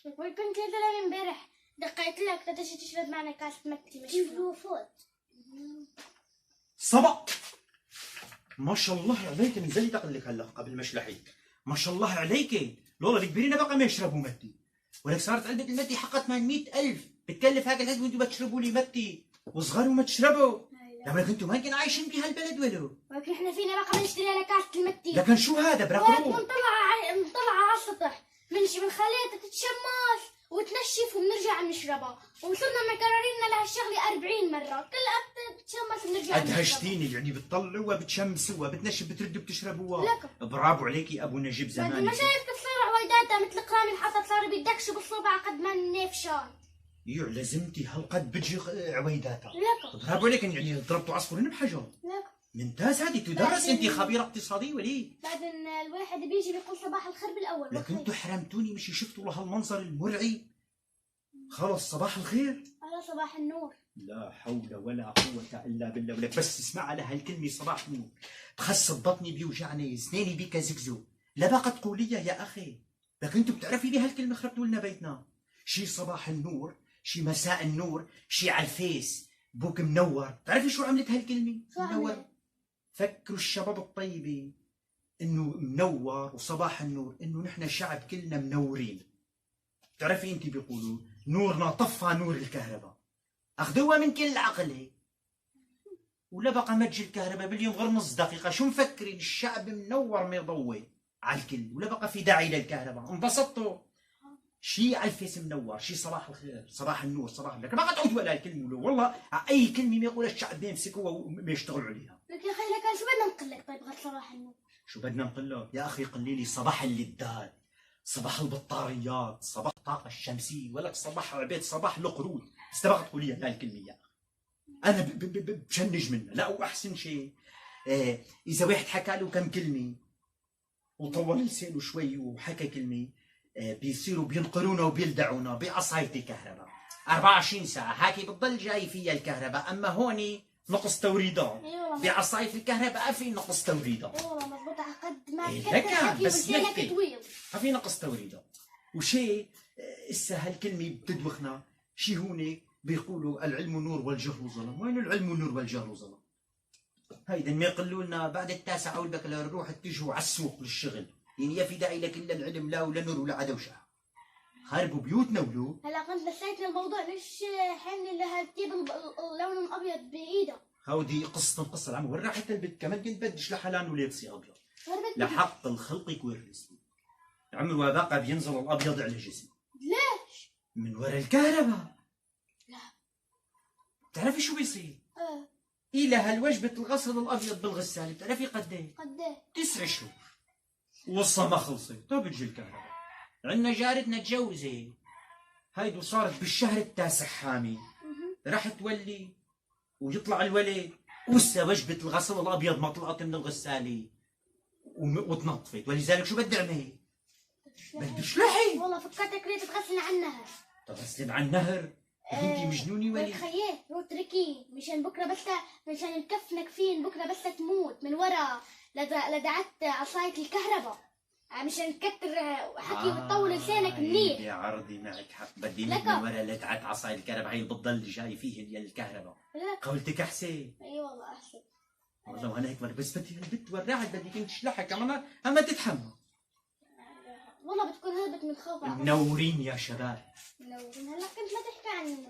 كنت زلمة امبارح دقيت لك تجي تشرب معنا كاسة متي مش فوت. صبا ما شاء الله عليك، نزلي اقول لك هلا قبل ما اشلحك. ما شاء الله عليك، لولا الكبيرين بقى ما يشربوا متي، ولك صارت علبة المتي حقها 800,000 بتكلف هاك الحد وانتم بتشربوا لي متي وصغار وما تشربوا. لما كنتوا ما كنتوا عايشين بهالبلد ولو، ولكن احنا فينا بقى نشتري لك كاسة المتي. لكن شو هذا برقروق؟ نطلع على السطح بنخليها تتشمس وتنشف وبنرجع نشربها، وصرنا مكررين لها الشغله 40 مره، كلها بتتشمس وبنرجع نشربها. ادهشتيني، يعني بتطلعوها بتشمسوها بتنشف بتردوا بتشربوها. لك برافو عليكي ابو نجيب زمان. ما شايف كيف صار عويداتها مثل قرام الحطب، صاروا بيدكشوا بالصبع قد ما النيفشان. يو لازمتي هالقد بتجي عويداتها. لك برافو عليك، يعني ضربتوا عصفورين بحجر. لك ممتاز، هذه تدرس. انت خبيره اقتصاديه وليه؟ بعدين الواحد بيجي بيقول صباح الخير بالاول. لكن انتوا حرمتوني، مش شفتوا لهالمنظر المرعي؟ خلص صباح الخير. على صباح النور. لا حول ولا قوة إلا بالله. ولك بس اسمع على هالكلمة صباح النور بخس بطني بيوجعني، سنيني بيك زقزو. لا بقى تقوليها يا أخي، لكن انتوا بتعرفي ليه هالكلمة خربتوا لنا بيتنا؟ شي صباح النور، شي مساء النور، شي على الفيس بوك منور. بتعرفي شو عملت هالكلمة؟ شو عملت؟ فكروا الشباب الطيبة انه منور وصباح النور، انه نحن شعب كلنا منورين. بتعرفي انت بيقولوا نورنا طفى نور الكهرباء، اخذوها من كل عقل هيك، ولا بقى متجي الكهرباء باليوم غير نص دقيقة. شو مفكرين الشعب منور ما يضوي على الكل، ولا بقى في داعي للكهرباء؟ انبسطتوا؟ شي على الفيس منور، شي صباح الخير، صباح النور، صباح الخير، ما تعودوا على الكلمة. والله اي كلمة ما يقولها الشعب بيمسكوها وما يشتغلوا عليها. لك يا اخي لك شو بدنا نقول لك؟ طيب غير صباح النور شو بدنا نقول له؟ يا اخي قلي لي صباح اللذات، صباح البطاريات، صباح الطاقة الشمسية، ولك صباح عبيد، صباح القرود. استبغت تقوليها هالكلمة يا اخي، انا بشنج منها. لا واحسن شيء اذا واحد حكى له كم كلمة وطول لسانه شوي وحكى كلمة، بيصيروا بينقرونا وبيلدعونا بعصاية الكهرباء 24 ساعة. هاكي بتضل جاي فيها الكهرباء، اما هوني نقص توريدات. بعصاية الكهرباء في نقص توريدات. اي والله مضبوط، على قد ما لك بس نحكي طويل ما في نقص توريدات. وشيء اسا هالكلمة بتدوخنا. شي هون بيقولوا العلم نور والجهل ظلم. وين العلم نور والجهل ظلم؟ هيدا ما يقولوا لنا بعد التاسعة او البكالوريا روح اتجهوا على السوق للشغل، يعني يا في داعي لك الا العلم لا ولا نور ولا عدوشة. خربوا بيوتنا ولو. هلا كنت نسيت الموضوع، ليش حمل لها تجيب اللون الابيض بايدها؟ هودي قصة العمر. وين راحت البنت كمان؟ كنت بدش لحلان ولبسي ابيض لحق الخلق والرزق. عمر وبقى بينزل الابيض على جسمي. ليش؟ من ورا الكهرباء. لا بتعرفي شو بيصير؟ ايه إلى هالوجبة الغسل الأبيض بالغسالة بتعرفي قد إيه؟ قد ايه؟ 9 شهور وصا ما خلصت. تو بتجي الكهرباء. عندنا جارتنا تجوزت هيدو صارت بالشهر التاسع حامي، راح تولي ويطلع الولد وسا وجبة الغسل الأبيض ما طلعت من الغسالة وتنطفت. ولذلك شو بدي أعمل؟ بدي اشلحي. والله فكرتك ليه تتغسلي على النهر. تغسلين على النهر؟ انتي مجنوني ولا؟ خيي روح اتركيه مشان بكره بس، مشان نكفنك فين بكره بس تموت من ورا لدعت عصاية الكهرباء مشان تكتر حكي وتطول لسانك منيح. يا عرضي معك حق، بدي من ورا لدعت عصاية الكهرباء. هي بتضل جاي فيه الكهرباء. قولتك احسن. اي والله احسن. والله وانا هيك بس بدي البت وراعت بدي كنت تشلحها كمان اما تتحمل. والله بتكون هربت من خوفها. منورين يا شباب. منورين. هلا كنت لا تحكي عن